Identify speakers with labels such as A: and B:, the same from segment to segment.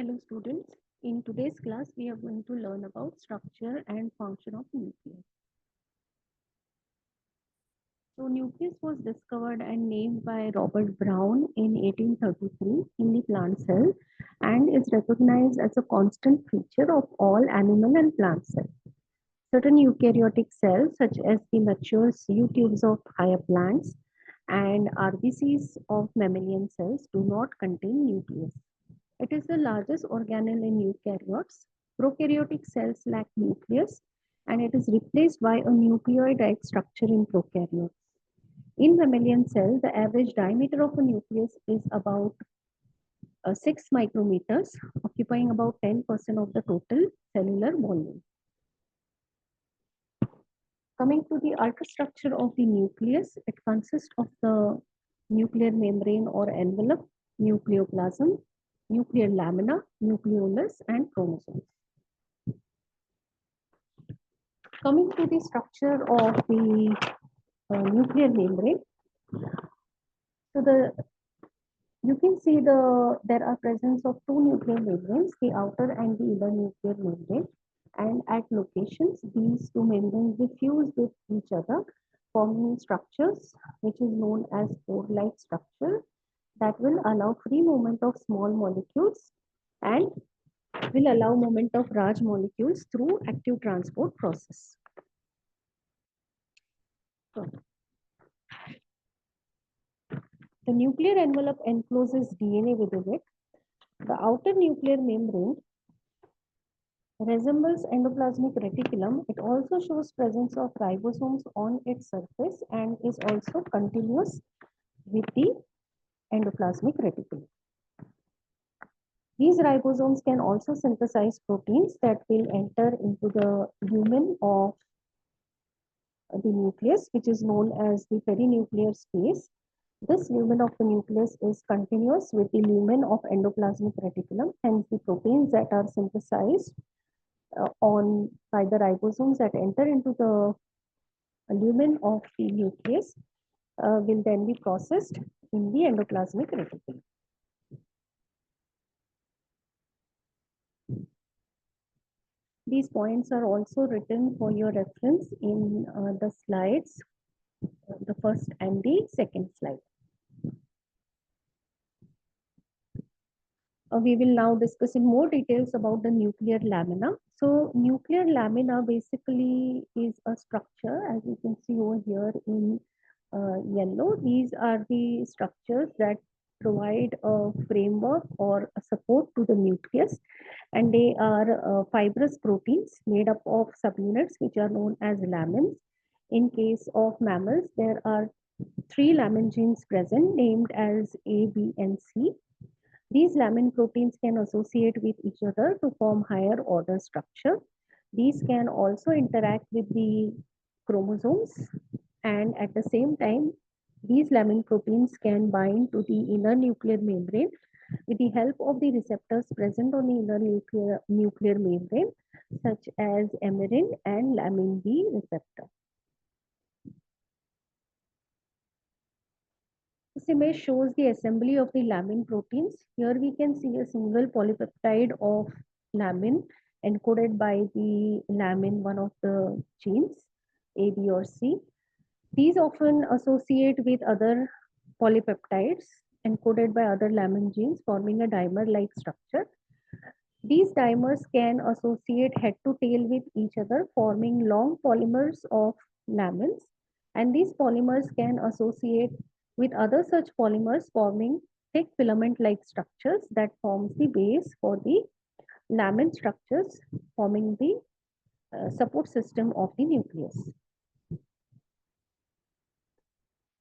A: Hello students, in today's class we are going to learn about structure and function of nucleus. So nucleus was discovered and named by Robert Brown in 1833 in the plant cell and is recognized as a constant feature of all animal and plant cells. Certain eukaryotic cells such as the mature sieve tubes of higher plants and RBCs of mammalian cells do not contain nucleus. It is the largest organelle in eukaryotes. Prokaryotic cells lack nucleus and it is replaced by a nucleoid-like structure in prokaryotes. In mammalian cells, the average diameter of a nucleus is about 6 micrometers, occupying about 10% of the total cellular volume. Coming to the ultrastructure of the nucleus, it consists of the nuclear membrane or envelope, nucleoplasm, nuclear lamina, nucleolus, and chromosomes. Coming to the structure of the nuclear membrane, so you can see there are presence of two nuclear membranes, the outer and the inner nuclear membrane, and at locations these two membranes diffuse with each other, forming structures which is known as pore-like structure that will allow free movement of small molecules and will allow movement of large molecules through active transport process. So, the nuclear envelope encloses DNA within it. The outer nuclear membrane resembles endoplasmic reticulum. It also shows presence of ribosomes on its surface and is also continuous with the endoplasmic reticulum. These ribosomes can also synthesize proteins that will enter into the lumen of the nucleus, which is known as the perinuclear space. This lumen of the nucleus is continuous with the lumen of endoplasmic reticulum, hence the proteins that are synthesized by the ribosomes that enter into the lumen of the nucleus will then be processed in the endoplasmic reticulum. These points are also written for your reference in the slides, the first and the second slide. We will now discuss in more details about the nuclear lamina. So nuclear lamina basically is a structure, as you can see over here in yellow. These are the structures that provide a framework or a support to the nucleus, and they are fibrous proteins made up of subunits which are known as lamins. In case of mammals, there are 3 lamin genes present named as A, B, and C. These lamin proteins can associate with each other to form higher order structure. These can also interact with the chromosomes, and at the same time, these lamin proteins can bind to the inner nuclear membrane with the help of the receptors present on the inner nuclear membrane, such as emerin and lamin B receptor. This image shows the assembly of the lamin proteins. Here we can see a single polypeptide of lamin encoded by the lamin, one of the genes, A, B, or C. These often associate with other polypeptides encoded by other lamin genes, forming a dimer-like structure. These dimers can associate head to tail with each other, forming long polymers of lamins, and these polymers can associate with other such polymers, forming thick filament-like structures that forms the base for the lamin structures, forming the support system of the nucleus.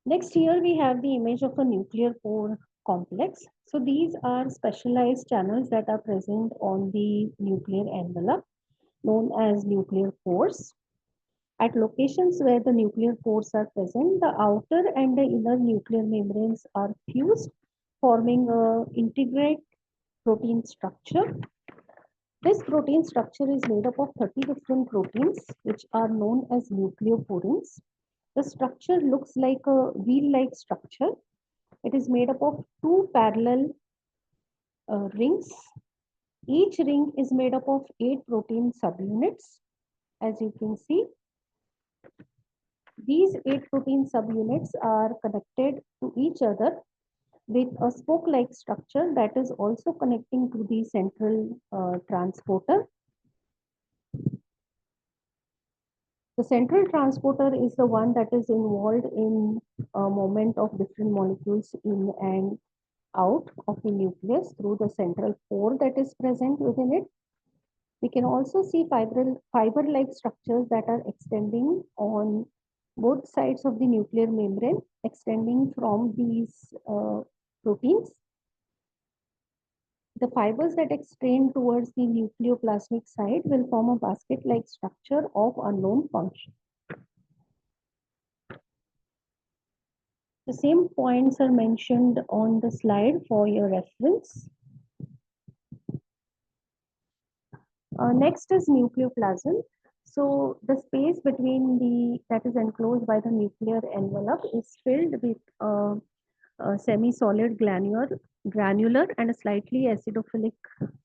A: Next, here we have the image of a nuclear pore complex. So these are specialized channels that are present on the nuclear envelope, known as nuclear pores. At locations where the nuclear pores are present, the outer and the inner nuclear membranes are fused, forming an integrate protein structure. This protein structure is made up of 30 different proteins, which are known as nucleoporins. The structure looks like a wheel-like structure. It is made up of 2 parallel rings Each ring is made up of 8 protein subunits. As you can see, these 8 protein subunits are connected to each other with a spoke-like structure that is also connecting to the central transporter. The central transporter is the one that is involved in movement of different molecules in and out of the nucleus through the central pore that is present within it. We can also see fiber-like structures that are extending on both sides of the nuclear membrane, extending from these proteins. The fibers that extend towards the nucleoplasmic side will form a basket-like structure of unknown function. The same points are mentioned on the slide for your reference. Next is nucleoplasm. So the space between that is enclosed by the nuclear envelope is filled with a semi-solid granular and a slightly acidophilic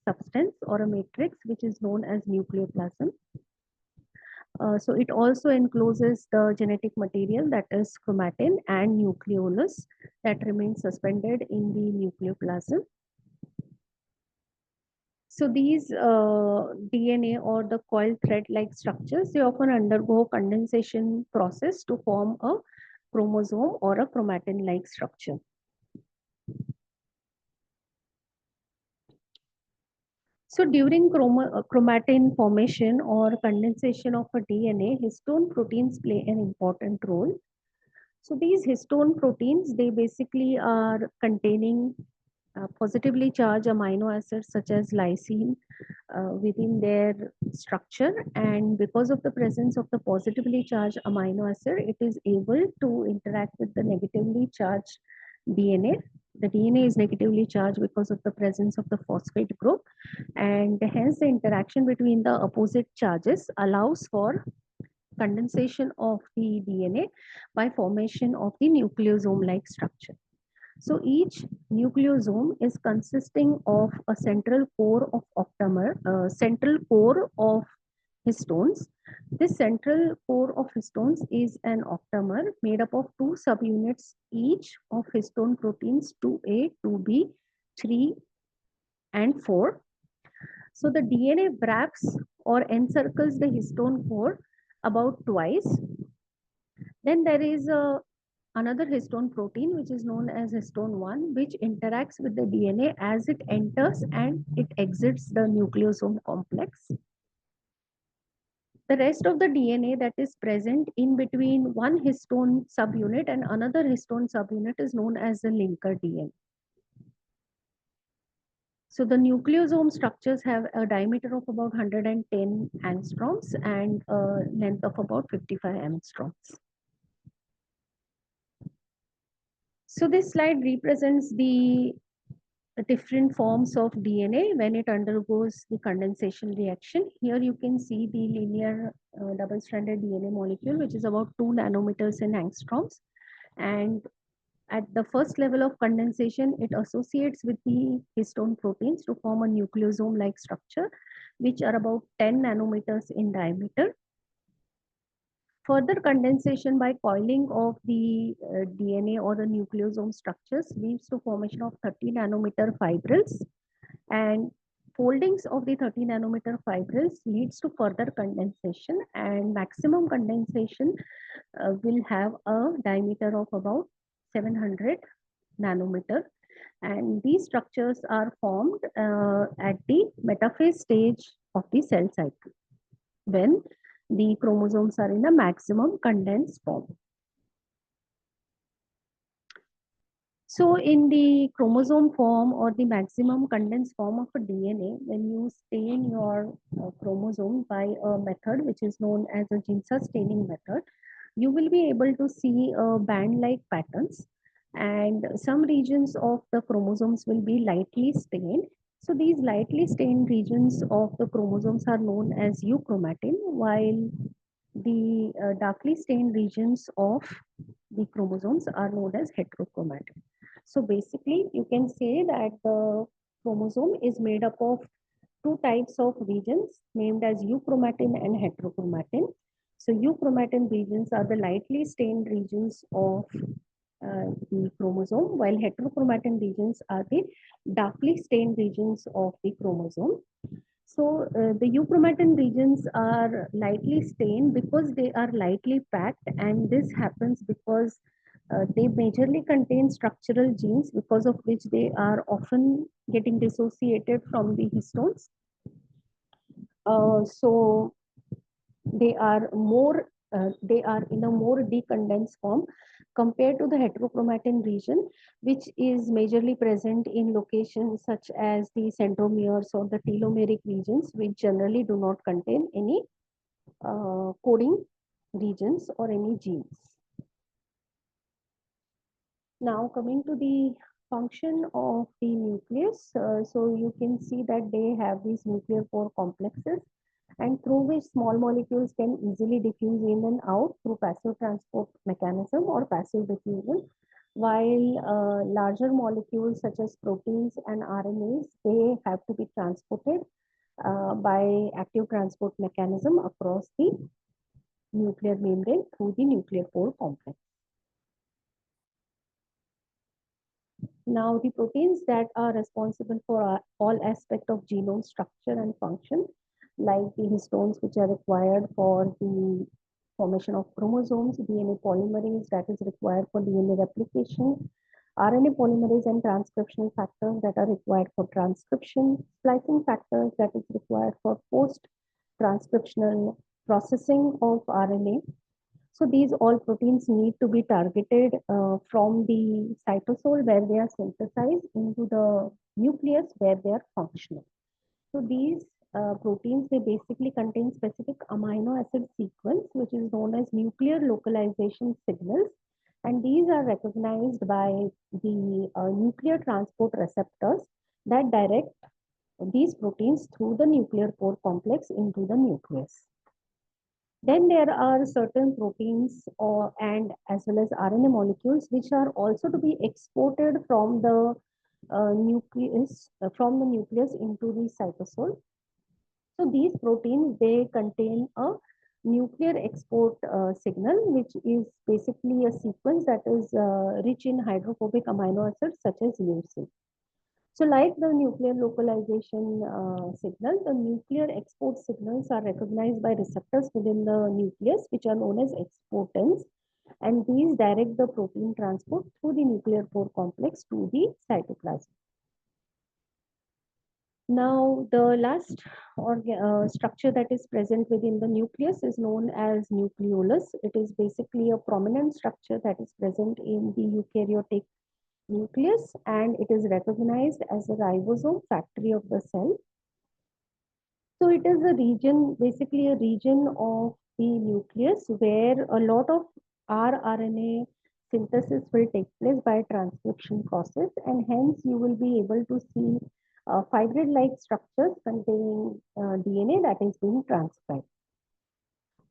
A: substance or a matrix, which is known as nucleoplasm. So it also encloses the genetic material, that is chromatin and nucleolus, that remains suspended in the nucleoplasm. So these DNA or the coiled thread-like structures, they often undergo condensation process to form a chromosome or a chromatin-like structure. So during chromatin formation or condensation of a DNA, histone proteins play an important role. So these histone proteins, they basically are containing positively charged amino acids such as lysine within their structure, and because of the presence of the positively charged amino acid, it is able to interact with the negatively charged DNA. The DNA is negatively charged because of the presence of the phosphate group, and hence the interaction between the opposite charges allows for condensation of the DNA by formation of the nucleosome-like structure. So each nucleosome is consisting of a central core of histones. This central core of histones is an octamer made up of 2 subunits each of histone proteins 2A, 2B, 3, and 4. So the DNA wraps or encircles the histone core about twice. Then there is another histone protein which is known as histone 1, which interacts with the DNA as it enters and it exits the nucleosome complex. The rest of the DNA that is present in between one histone subunit and another histone subunit is known as the linker DNA. So the nucleosome structures have a diameter of about 110 angstroms and a length of about 55 angstroms. So this slide represents the different forms of DNA when it undergoes the condensation reaction. Here you can see the linear double-stranded DNA molecule, which is about 2 nanometers in angstroms. And at the first level of condensation, it associates with the histone proteins to form a nucleosome-like structure, which are about 10 nanometers in diameter. Further condensation by coiling of the DNA or the nucleosome structures leads to formation of 30 nanometer fibrils, and foldings of the 30 nanometer fibrils leads to further condensation, and maximum condensation will have a diameter of about 700 nanometer, and these structures are formed at the metaphase stage of the cell cycle when the chromosomes are in a maximum condensed form. So in the chromosome form or the maximum condensed form of a DNA, when you stain your chromosome by a method which is known as a Ginsa staining method, you will be able to see band-like patterns, and some regions of the chromosomes will be lightly stained. So these lightly stained regions of the chromosomes are known as euchromatin, while the darkly stained regions of the chromosomes are known as heterochromatin. So basically, you can say that the chromosome is made up of two types of regions named as euchromatin and heterochromatin. So euchromatin regions are the lightly stained regions of the chromosome, while heterochromatin regions are the darkly stained regions of the chromosome. So the euchromatin regions are lightly stained because they are lightly packed, and this happens because they majorly contain structural genes, because of which they are often getting dissociated from the histones. So they are in a more decondensed form compared to the heterochromatin region, which is majorly present in locations such as the centromeres or the telomeric regions, which generally do not contain any coding regions or any genes. Now coming to the function of the nucleus, so you can see that they have these nuclear pore complexes, and through which small molecules can easily diffuse in and out through passive transport mechanism or passive diffusion, while larger molecules such as proteins and RNAs, they have to be transported by active transport mechanism across the nuclear membrane through the nuclear pore complex. Now, the proteins that are responsible for all aspects of genome structure and function, like the histones which are required for the formation of chromosomes, DNA polymerase that is required for DNA replication, RNA polymerase and transcriptional factors that are required for transcription, splicing factors that is required for post-transcriptional processing of RNA. So these all proteins need to be targeted from the cytosol where they are synthesized into the nucleus where they are functional. So these proteins, they basically contain specific amino acid sequence, which is known as nuclear localization signals. And these are recognized by the nuclear transport receptors that direct these proteins through the nuclear pore complex into the nucleus. Then there are certain proteins and as well as RNA molecules which are also to be exported from the nucleus into the cytosol. So these proteins, they contain a nuclear export signal, which is basically a sequence that is rich in hydrophobic amino acids such as leucine. So like the nuclear localization signal, the nuclear export signals are recognized by receptors within the nucleus, which are known as exportins, and these direct the protein transport through the nuclear pore complex to the cytoplasm. Now, the last structure that is present within the nucleus is known as nucleolus. It is basically a prominent structure that is present in the eukaryotic nucleus, and it is recognized as a ribosome factory of the cell. So it is a region, basically a region of the nucleus where a lot of rRNA synthesis will take place by transcription process, and hence you will be able to see fibril-like structures containing DNA that is being transcribed.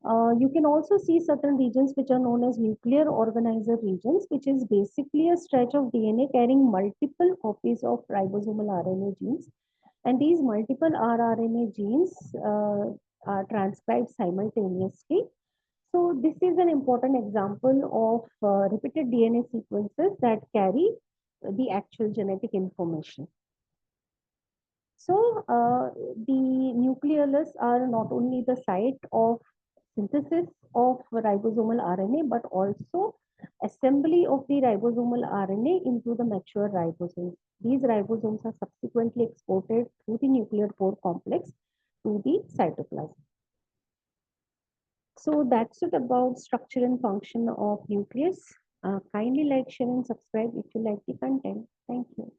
A: You can also see certain regions which are known as nuclear organizer regions, which is basically a stretch of DNA carrying multiple copies of ribosomal RNA genes. And these multiple rRNA genes are transcribed simultaneously. So this is an important example of repeated DNA sequences that carry the actual genetic information. So the nucleolus are not only the site of synthesis of ribosomal RNA, but also assembly of the ribosomal RNA into the mature ribosomes. These ribosomes are subsequently exported through the nuclear pore complex to the cytoplasm. So that's it about structure and function of nucleus. Kindly like, share and subscribe if you like the content. Thank you.